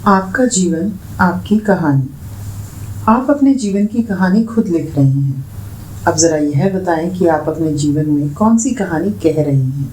आपका जीवन आपकी कहानी। आप अपने जीवन की कहानी खुद लिख रहे हैं। अब ज़रा यह बताएं कि आप अपने जीवन में कौन सी कहानी कह रहे हैं।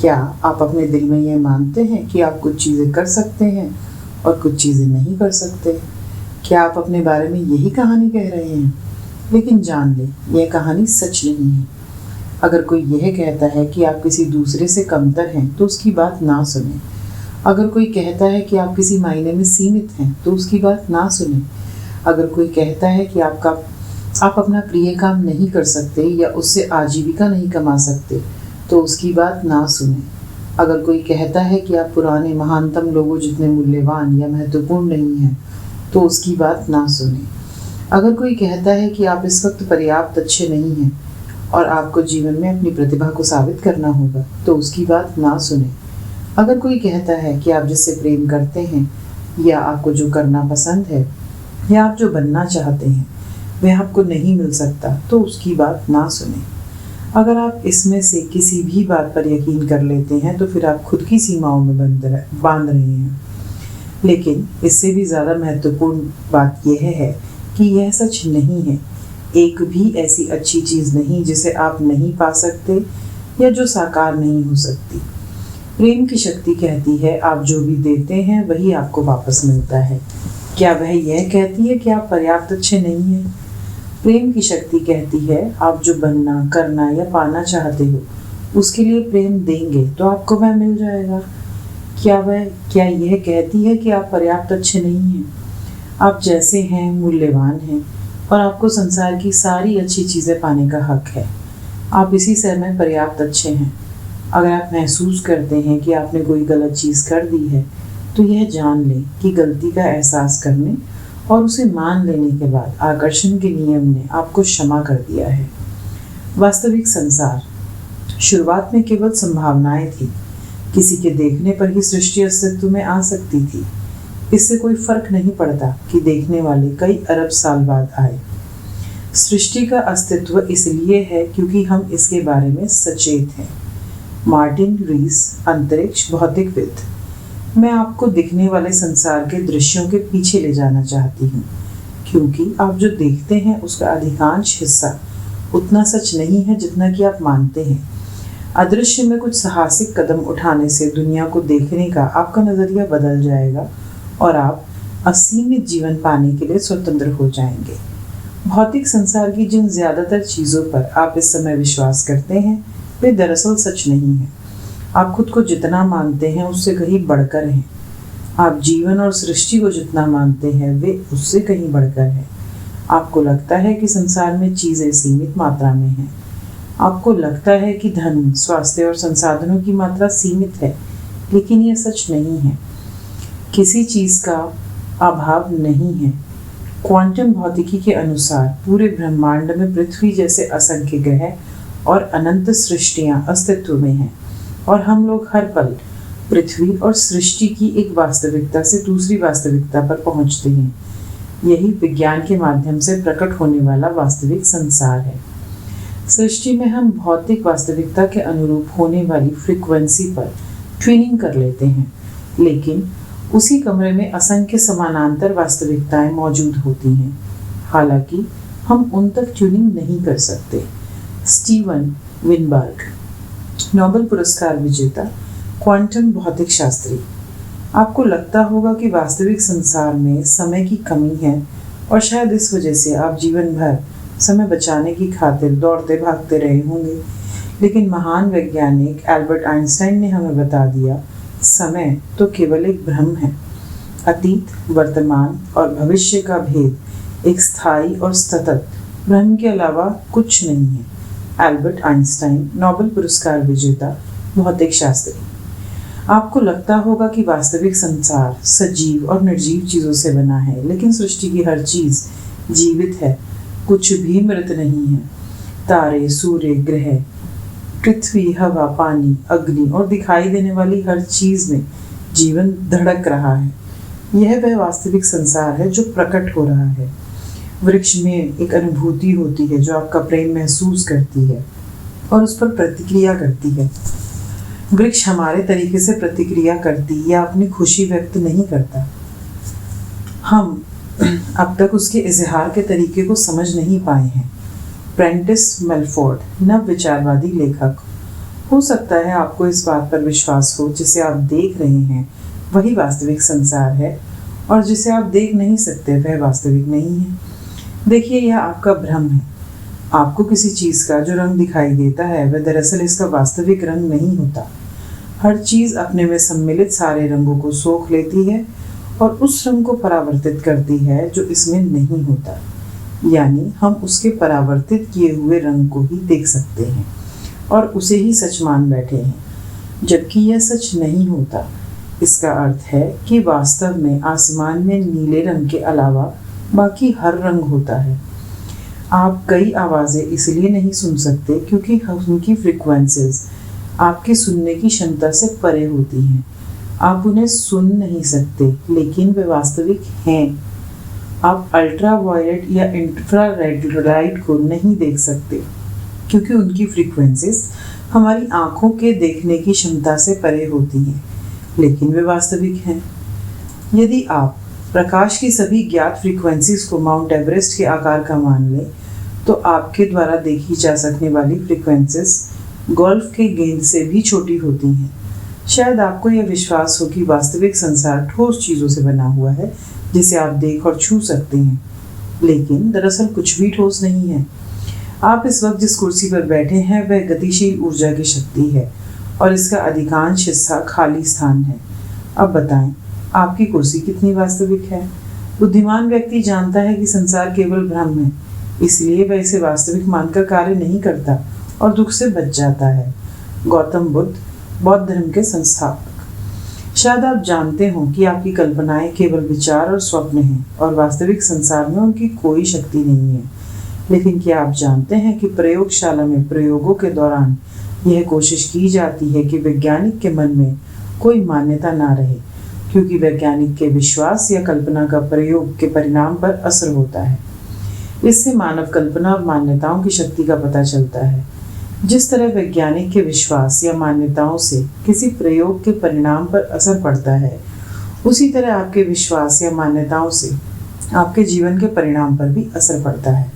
क्या आप अपने दिल में यह मानते हैं कि आप कुछ चीज़ें कर सकते हैं और कुछ चीज़ें नहीं कर सकते? क्या आप अपने बारे में यही कहानी कह रहे हैं? लेकिन जान लें, यह कहानी सच नहीं है। अगर कोई यह कहता है कि आप किसी दूसरे से कमतर हैं तो उसकी बात ना सुनें। अगर कोई कहता है कि आप किसी मायने में सीमित हैं तो उसकी बात ना सुनें। अगर कोई कहता है कि आप अपना प्रिय काम नहीं कर सकते या उससे आजीविका नहीं कमा सकते तो उसकी बात ना सुनें। अगर कोई कहता है कि आप पुराने महानतम लोगों जितने मूल्यवान या महत्वपूर्ण नहीं हैं तो उसकी बात ना सुनें। अगर कोई कहता है कि आप इस वक्त पर्याप्त अच्छे नहीं हैं और आपको जीवन में अपनी प्रतिभा को साबित करना होगा तो उसकी बात ना सुनें। अगर कोई कहता है कि आप जिससे प्रेम करते हैं या आपको जो करना पसंद है या आप जो बनना चाहते हैं वह आपको नहीं मिल सकता तो उसकी बात ना सुनें। अगर आप इसमें से किसी भी बात पर यकीन कर लेते हैं तो फिर आप खुद की सीमाओं में बांध रहे हैं। लेकिन इससे भी ज़्यादा महत्वपूर्ण बात यह है कि यह सच नहीं है। एक भी ऐसी अच्छी चीज़ नहीं जिसे आप नहीं पा सकते या जो साकार नहीं हो सकती। प्रेम की शक्ति कहती है आप जो भी देते हैं वही आपको वापस मिलता है। क्या वह यह कहती है कि आप पर्याप्त अच्छे नहीं हैं? प्रेम की शक्ति कहती है आप जो बनना, करना या पाना चाहते हो उसके लिए प्रेम देंगे तो आपको वह मिल जाएगा। क्या यह कहती है कि आप पर्याप्त अच्छे नहीं हैं? आप जैसे हैं मूल्यवान हैं और आपको संसार की सारी अच्छी चीज़ें पाने का हक है। आप इसी समय पर्याप्त अच्छे हैं। अगर आप महसूस करते हैं कि आपने कोई गलत चीज़ कर दी है तो यह जान लें कि गलती का एहसास करने और उसे मान लेने के बाद आकर्षण के नियम ने आपको क्षमा कर दिया है। वास्तविक संसार शुरुआत में केवल संभावनाएं थी। किसी के देखने पर ही सृष्टि अस्तित्व में आ सकती थी। इससे कोई फर्क नहीं पड़ता कि देखने वाले कई अरब साल बाद आए। सृष्टि का अस्तित्व इसलिए है क्योंकि हम इसके बारे में सचेत हैं। मार्टिन रीस, अंतरिक्ष भौतिकविद। मैं आपको दिखने वाले संसार के दृश्यों के पीछे ले जाना चाहती हूँ क्योंकि आप जो देखते हैं उसका अधिकांश हिस्सा उतना सच नहीं है जितना कि आप मानते हैं। अदृश्य में कुछ साहसिक कदम उठाने से दुनिया को देखने का आपका नज़रिया बदल जाएगा और आप असीमित जीवन पाने के लिए स्वतंत्र हो जाएंगे। भौतिक संसार की जिन ज़्यादातर चीज़ों पर आप इस समय विश्वास करते हैं वे दरअसल सच नहीं है। आप खुद को जितना मानते हैं उससे कहीं बढ़कर हैं। आप जीवन और सृष्टि को जितना मानते हैं वे उससे कहीं बढ़कर हैं। आपको लगता है कि संसार में चीज़ें सीमित मात्रा में हैं। आपको लगता है कि धन, स्वास्थ्य और संसाधनों की मात्रा सीमित है, लेकिन यह सच नहीं है। किसी चीज़ का अभाव नहीं है। क्वांटम भौतिकी के अनुसार पूरे ब्रह्मांड में पृथ्वी जैसे असंख्य ग्रह और अनंत सृष्टियां अस्तित्व में हैं और हम लोग हर पल पृथ्वी और सृष्टि की एक वास्तविकता से दूसरी वास्तविकता पर पहुंचते हैं। यही विज्ञान के माध्यम से प्रकट होने वाला वास्तविक संसार है। सृष्टि में हम भौतिक वास्तविकता के अनुरूप होने वाली फ्रीक्वेंसी पर ट्यूनिंग कर लेते हैं, लेकिन उसी कमरे में असंख्य समानांतर वास्तविकताएं मौजूद होती हैं। हालांकि हम उन तक ट्यूनिंग नहीं कर सकते। स्टीवन विनबर्ग, नोबेल पुरस्कार विजेता, क्वांटम भौतिक शास्त्री। आपको लगता होगा कि वास्तविक संसार में समय की कमी है और शायद इस वजह से आप जीवन भर समय बचाने की खातिर दौड़ते भागते रहे होंगे। लेकिन महान वैज्ञानिक एल्बर्ट आइंस्टाइन ने हमें बता दिया, समय तो केवल एक भ्रम है। अतीत, वर्तमान और भविष्य का भेद एक स्थायी और सतत भ्रम के अलावा कुछ नहीं है। एल्बर्ट आइंस्टाइन, नोबेल पुरस्कार विजेता, भौतिक शास्त्री। आपको लगता होगा कि वास्तविक संसार सजीव और निर्जीव चीज़ों से बना है, लेकिन सृष्टि की हर चीज़ जीवित है, कुछ भी मृत नहीं है। तारे, सूर्य, ग्रह, पृथ्वी, हवा, पानी, अग्नि और दिखाई देने वाली हर चीज़ में जीवन धड़क रहा है। यह वह वास्तविक संसार है जो प्रकट हो रहा है। वृक्ष में एक अनुभूति होती है जो आपका प्रेम महसूस करती है और उस पर प्रतिक्रिया करती है। वृक्ष हमारे तरीके से प्रतिक्रिया करती या अपनी खुशी व्यक्त नहीं करता। हम अब तक उसके इजहार के तरीके को समझ नहीं पाए हैं। प्रेंटिस मेलफोर्ड नव विचारवादी लेखक। हो सकता है आपको इस बात पर विश्वास हो जिसे आप देख रहे हैं वही वास्तविक संसार है, और जिसे आप देख नहीं सकते वह वास्तविक नहीं है। देखिए, यह आपका भ्रम है। आपको किसी चीज़ का जो रंग दिखाई देता है वह दरअसल इसका वास्तविक रंग नहीं होता। हर चीज़ अपने में सम्मिलित सारे रंगों को सोख लेती है और उस रंग को परावर्तित करती है जो इसमें नहीं होता। यानी हम उसके परावर्तित किए हुए रंग को ही देख सकते हैं और उसे ही सच मान बैठे हैं, जबकि यह सच नहीं होता। इसका अर्थ है कि वास्तव में आसमान में नीले रंग के अलावा बाकी हर रंग होता है। आप कई आवाज़ें इसलिए नहीं सुन सकते क्योंकि उनकी फ्रीक्वेंसीज आपके सुनने की क्षमता से परे होती हैं। आप उन्हें सुन नहीं सकते, लेकिन वे वास्तविक हैं। आप अल्ट्रा वायलेट या इंफ्रारेड लाइट को नहीं देख सकते क्योंकि उनकी फ्रीक्वेंसीज हमारी आँखों के देखने की क्षमता से परे होती हैं, लेकिन वे वास्तविक हैं। यदि आप प्रकाश की सभी ज्ञात फ्रीक्वेंसीज को माउंट एवरेस्ट के आकार का मान लें, तो आपके द्वारा देखी जा सकने वाली फ्रीक्वेंसीज गोल्फ के गेंद से भी छोटी होती हैं। शायद आपको यह विश्वास हो कि वास्तविक संसार ठोस चीज़ों से बना हुआ है जिसे आप देख और छू सकते हैं, लेकिन दरअसल कुछ भी ठोस नहीं है। आप इस वक्त जिस कुर्सी पर बैठे हैं वह गतिशील ऊर्जा की शक्ति है और इसका अधिकांश हिस्सा खाली स्थान है। अब बताएं, आपकी कुर्सी कितनी वास्तविक है? बुद्धिमान व्यक्ति जानता है कि संसार केवल भ्रम है, इसलिए वह इसे वास्तविक मानकर कार्य नहीं करता और दुख से बच जाता है। गौतम बुद्ध, बौद्ध धर्म के संस्थापक। शायद आप जानते हो कि आपकी कल्पनाएं केवल विचार और स्वप्न हैं और वास्तविक संसार में उनकी कोई शक्ति नहीं है। लेकिन क्या आप जानते हैं कि प्रयोगशाला में प्रयोगों के दौरान यह कोशिश की जाती है कि वैज्ञानिक के मन में कोई मान्यता ना रहे, क्योंकि वैज्ञानिक के विश्वास या कल्पना का प्रयोग के परिणाम पर असर होता है। इससे मानव कल्पना और मान्यताओं की शक्ति का पता चलता है। जिस तरह वैज्ञानिक के विश्वास या मान्यताओं से किसी प्रयोग के परिणाम पर असर पड़ता है, उसी तरह आपके विश्वास या मान्यताओं से आपके जीवन के परिणाम पर भी असर पड़ता है।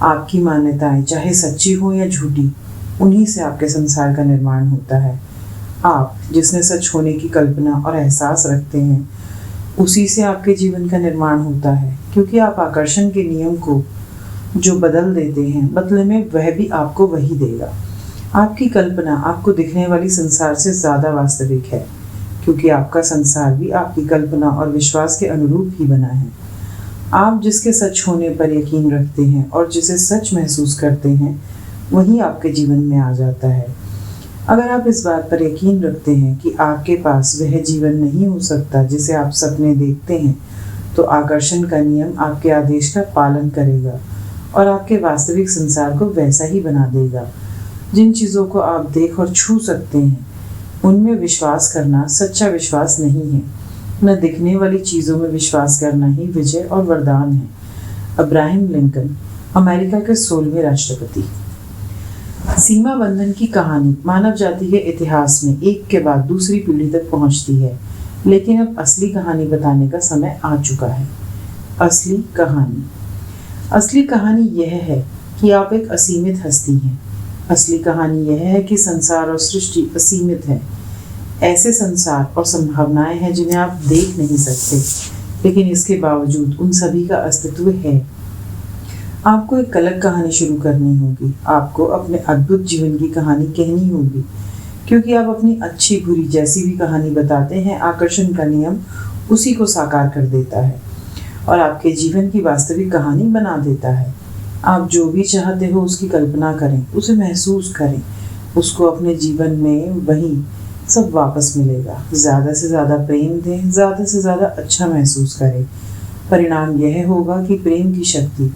आपकी मान्यताएं चाहे सच्ची हो या झूठी, उन्हीं से आपके संसार का निर्माण होता है। आप जिसने सच होने की कल्पना और एहसास रखते हैं, उसी से आपके जीवन का निर्माण होता है, क्योंकि आप आकर्षण के नियम को जो बदल देते हैं, बदले में वह भी आपको वही देगा। आपकी कल्पना आपको दिखने वाली संसार से ज़्यादा वास्तविक है, क्योंकि आपका संसार भी आपकी कल्पना और विश्वास के अनुरूप ही बना है। आप जिसके सच होने पर यकीन रखते हैं और जिसे सच महसूस करते हैं, वही आपके जीवन में आ जाता है। अगर आप इस बात पर यकीन रखते हैं कि आपके पास वह जीवन नहीं हो सकता जिसे आप सपने देखते हैं, तो आकर्षण का नियम आपके आदेश का पालन करेगा और आपके वास्तविक संसार को वैसा ही बना देगा। जिन चीज़ों को आप देख और छू सकते हैं, उनमें विश्वास करना सच्चा विश्वास नहीं है। न दिखने वाली चीज़ों में विश्वास करना ही विजय और वरदान है। अब्राहम लिंकन, अमेरिका के 16वें राष्ट्रपति। सीमा बंधन की कहानी मानव जाति के इतिहास में एक के बाद दूसरी पीढ़ी तक पहुंचती है, लेकिन अब असली कहानी बताने का समय आ चुका है। असली कहानी यह है कि आप एक असीमित हस्ती हैं। असली कहानी यह है कि संसार और सृष्टि असीमित है। ऐसे संसार और संभावनाएं हैं जिन्हें आप देख नहीं सकते, लेकिन इसके बावजूद उन सभी का अस्तित्व है। आपको एक अलग कहानी शुरू करनी होगी। आपको अपने अद्भुत जीवन की कहानी कहनी होगी, क्योंकि आप अपनी अच्छी बुरी जैसी भी कहानी बताते हैं, आकर्षण का नियम उसी को साकार कर देता है और आपके जीवन की वास्तविक कहानी बना देता है। आप जो भी चाहते हो उसकी कल्पना करें, उसे महसूस करें, उसको अपने जीवन में वही सब वापस मिलेगा। ज़्यादा से ज़्यादा प्रेम दें, ज़्यादा से ज़्यादा अच्छा महसूस करें। परिणाम यह होगा कि प्रेम की शक्ति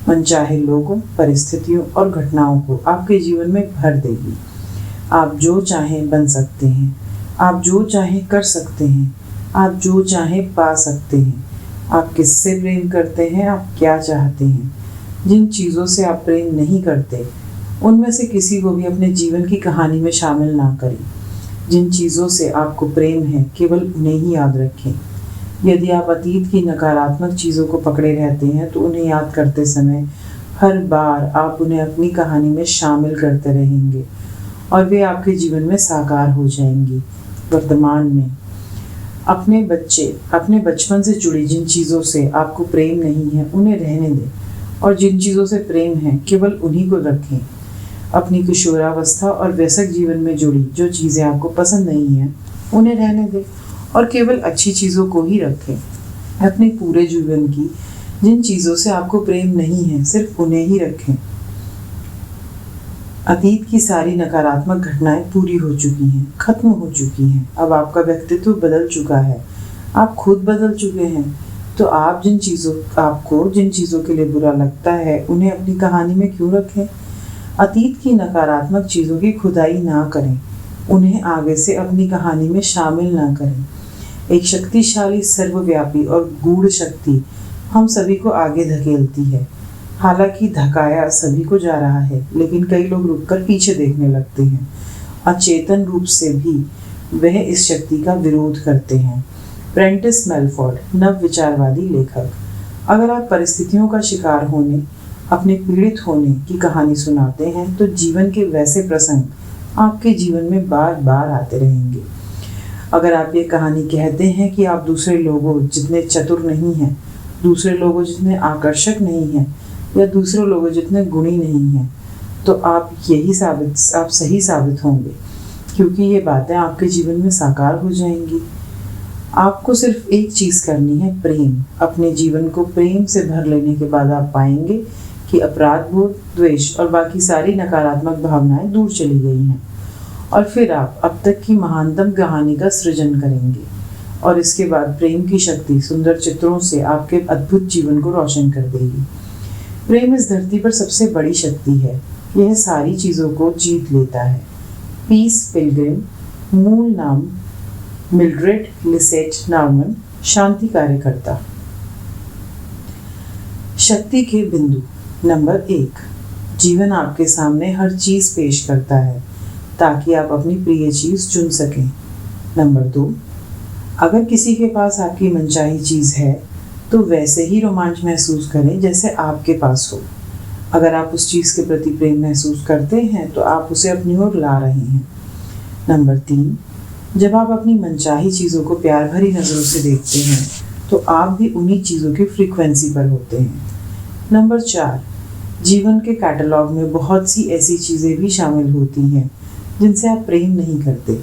मनचाहे लोगों, परिस्थितियों और घटनाओं को आपके जीवन में भर देगी। आप जो चाहें बन सकते हैं, आप जो चाहें कर सकते हैं, आप जो चाहें पा सकते हैं। आप किससे प्रेम करते हैं, आप क्या चाहते हैं। जिन चीज़ों से आप प्रेम नहीं करते, उनमें से किसी को भी अपने जीवन की कहानी में शामिल ना करें। जिन चीज़ों से आपको प्रेम है, केवल उन्हें ही याद रखें। यदि आप अतीत की नकारात्मक चीज़ों को पकड़े रहते हैं तो उन्हें याद करते समय हर बार आप उन्हें अपनी कहानी में शामिल करते रहेंगे और वे आपके जीवन में साकार हो जाएंगी। वर्तमान में अपने बचपन से जुड़ी जिन चीज़ों से आपको प्रेम नहीं है उन्हें रहने दें और जिन चीज़ों से प्रेम है केवल उन्हीं को रखें। अपनी किशोरावस्था और वयस्क जीवन में जुड़ी जो चीज़ें आपको पसंद नहीं हैं उन्हें रहने दें और केवल अच्छी चीज़ों को ही रखें। अपने पूरे जीवन की जिन चीज़ों से आपको प्रेम नहीं है सिर्फ उन्हें ही रखें। अतीत की सारी नकारात्मक घटनाएं पूरी हो चुकी हैं, खत्म हो चुकी हैं। अब आपका व्यक्तित्व बदल चुका है, आप खुद बदल चुके हैं। तो आपको जिन चीज़ों के लिए बुरा लगता है उन्हें अपनी कहानी में क्यों रखें। अतीत की नकारात्मक चीज़ों की खुदाई ना करें, उन्हें आगे से अपनी कहानी में शामिल ना करें। एक शक्तिशाली, सर्वव्यापी और गूढ़ शक्ति हम सभी को आगे धकेलती है। हालांकि धकाया सभी को जा रहा है, लेकिन कई लोग रुककर पीछे देखने लगते हैं। अचेतन रूप से भी वह इस शक्ति का विरोध करते हैं। प्रेंटिस मेलफोर्ड, नव विचारवादी लेखक। अगर आप परिस्थितियों का शिकार होने, अपने पीड़ित होने की कहानी सुनाते हैं तो जीवन के वैसे प्रसंग आपके जीवन में बार बार आते रहेंगे। अगर आप ये कहानी कहते हैं कि आप दूसरे लोगों जितने चतुर नहीं हैं, दूसरे लोगों जितने आकर्षक नहीं हैं या दूसरे लोगों जितने गुणी नहीं हैं, तो आप सही साबित होंगे, क्योंकि ये बातें आपके जीवन में साकार हो जाएंगी। आपको सिर्फ एक चीज़ करनी है, प्रेम। अपने जीवन को प्रेम से भर लेने के बाद आप पाएंगे कि अपराध बोध, द्वेष और बाकी सारी नकारात्मक भावनाएं दूर चली गई हैं और फिर आप अब तक की महानतम कहानी का सृजन करेंगे। और इसके बाद प्रेम की शक्ति सुंदर चित्रों से आपके अद्भुत जीवन को रोशन कर देगी। प्रेम इस धरती पर सबसे बड़ी शक्ति है, यह सारी चीज़ों को जीत लेता है। पीस पिलग्रिम, मूल नाम मिल्ड्रेड लिसेट नॉर्मन, शांति कार्यकर्ता। शक्ति के बिंदु। नंबर 1, जीवन आपके सामने हर चीज़ पेश करता है ताकि आप अपनी प्रिय चीज़ चुन सकें। नंबर 2, अगर किसी के पास आपकी मनचाही चीज़ है तो वैसे ही रोमांच महसूस करें जैसे आपके पास हो। अगर आप उस चीज़ के प्रति प्रेम महसूस करते हैं तो आप उसे अपनी ओर ला रहे हैं। नंबर 3, जब आप अपनी मनचाही चीज़ों को प्यार भरी नज़रों से देखते हैं तो आप भी उन्हीं चीज़ों की फ्रीक्वेंसी पर होते हैं। नंबर 4, जीवन के कैटलॉग में बहुत सी ऐसी चीज़ें भी शामिल होती हैं जिनसे आप प्रेम नहीं करते,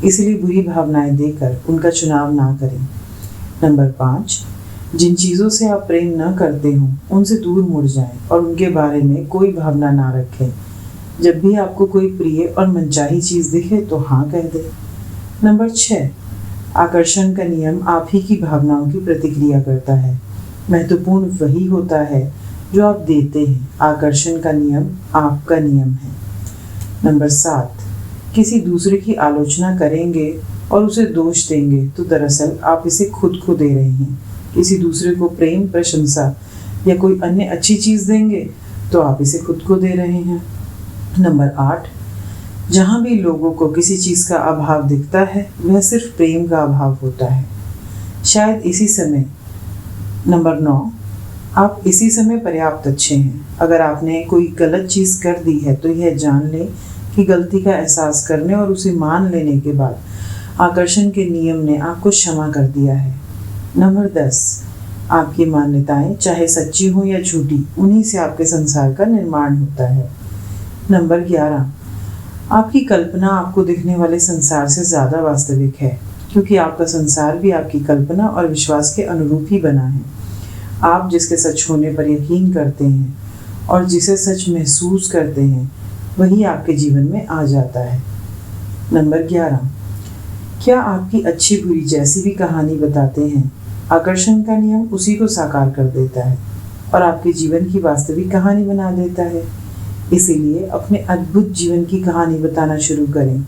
इसलिए बुरी भावनाएं देकर उनका चुनाव ना करें। नंबर 5, जिन चीज़ों से आप प्रेम न करते हों उनसे दूर मुड़ जाएं और उनके बारे में कोई भावना ना रखें। जब भी आपको कोई प्रिय और मनचाही चीज़ दिखे तो हाँ कह दें। नंबर 6, आकर्षण का नियम आप ही की भावनाओं की प्रतिक्रिया करता है। महत्वपूर्ण वही होता है जो आप देते हैं। आकर्षण का नियम आपका नियम है। नंबर 7, किसी दूसरे की आलोचना करेंगे और उसे दोष देंगे तो दरअसल आप इसे खुद को दे रहे हैं। किसी दूसरे को प्रेम, प्रशंसा या कोई अन्य अच्छी चीज़ देंगे तो आप इसे खुद को दे रहे हैं। नंबर 8, जहाँ भी लोगों को किसी चीज़ का अभाव दिखता है वह सिर्फ प्रेम का अभाव होता है। शायद इसी समय। नंबर 9, आप इसी समय पर्याप्त अच्छे हैं। अगर आपने कोई गलत चीज़ कर दी है तो यह जान लें कि गलती का एहसास करने और उसे मान लेने के बाद आकर्षण के नियम ने आपको क्षमा कर दिया है। नंबर 10, आपकी मान्यताएं चाहे सच्ची हो या झूठी, उन्हीं से आपके संसार का निर्माण होता है। नंबर 11, आपकी कल्पना आपको दिखने वाले संसार से ज़्यादा वास्तविक है, क्योंकि आपका संसार भी आपकी कल्पना और विश्वास के अनुरूप ही बना है। आप जिसके सच होने पर यकीन करते हैं और जिसे सच महसूस करते हैं वही आपके जीवन में आ जाता है। नंबर 11, क्या आपकी अच्छी बुरी जैसी भी कहानी बताते हैं, आकर्षण का नियम उसी को साकार कर देता है और आपके जीवन की वास्तविक कहानी बना देता है। इसीलिए अपने अद्भुत जीवन की कहानी बताना शुरू करें।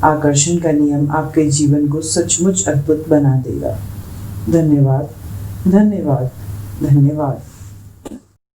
आकर्षण का नियम आपके जीवन को सचमुच अद्भुत बना देगा। धन्यवाद, धन्यवाद, धन्यवाद।